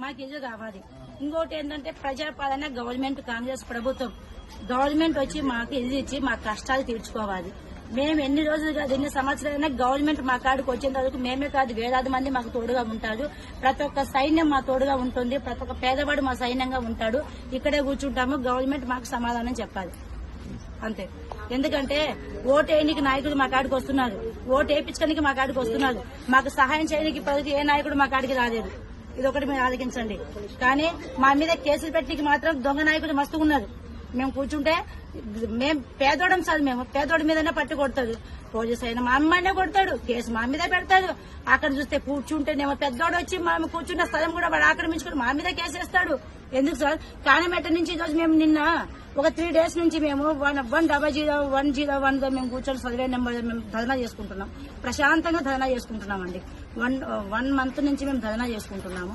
మాకు ఇల్లు కావాలి. ఇంకోటి ఏంటంటే ప్రజాపాలన గవర్నమెంట్ కాంగ్రెస్ ప్రభుత్వం గవర్నమెంట్ వచ్చి మాకు ఇల్లు ఇచ్చి మా కష్టాలు తీర్చుకోవాలి. మేము ఎన్ని రోజులు కాదు ఎన్ని సంవత్సరాలైనా గవర్నమెంట్ మా కాడికి వచ్చేంత వరకు మేమే కాదు వేలాది మంది మాకు తోడుగా ఉంటారు. ప్రతి ఒక్క సైన్యం మా తోడుగా ఉంటుంది. ప్రతి ఒక్క పేదవాడు మా సైన్యంగా ఉంటాడు. ఇక్కడే కూర్చుంటాము. గవర్నమెంట్ మాకు సమాధానం చెప్పాలి అంతే. ఎందుకంటే ఓటు వేయడానికి నాయకులు మా కాడికి వస్తున్నారు. ఓటు వేయించడానికి మా కాడికి వస్తున్నారు. మాకు సహాయం చేయడానికి ప్రతి ఏ నాయకుడు మా కాడికి రాలేదు. ఇదొకటి మీరు ఆలోచించండి. కానీ మా మీద కేసులు పెట్టడానికి మాత్రం దొంగ నాయకులు మస్తుగా ఉన్నారు. మేము కూర్చుంటే మేము పేదోడం సార్ మేము పేదోడి మీదనే పట్టి కొడతాడు. పోలీసు అయినా మా అమ్మాయినే కొడతాడు. కేసు మా మీద పెడతాడు. అక్కడ చూస్తే కూర్చుంటేనేమో పెద్దోడు వచ్చి మేము కూర్చున్న స్థలం కూడా వాడు ఆక్రమించుకుని మా మీద కేసు వేస్తాడు. ఎందుకు సార్? కానమెట్ట నుంచి ఈరోజు మేము నిన్న ఒక 3 days నుంచి మేము 100-101 మేము కూర్చొని సర్వే నెంబర్ మేము ధర్నా చేసుకుంటున్నాం. ప్రశాంతంగా ధర్నా చేసుకుంటున్నామండి. 1 month నుంచి మేము ధర్నా చేసుకుంటున్నాము.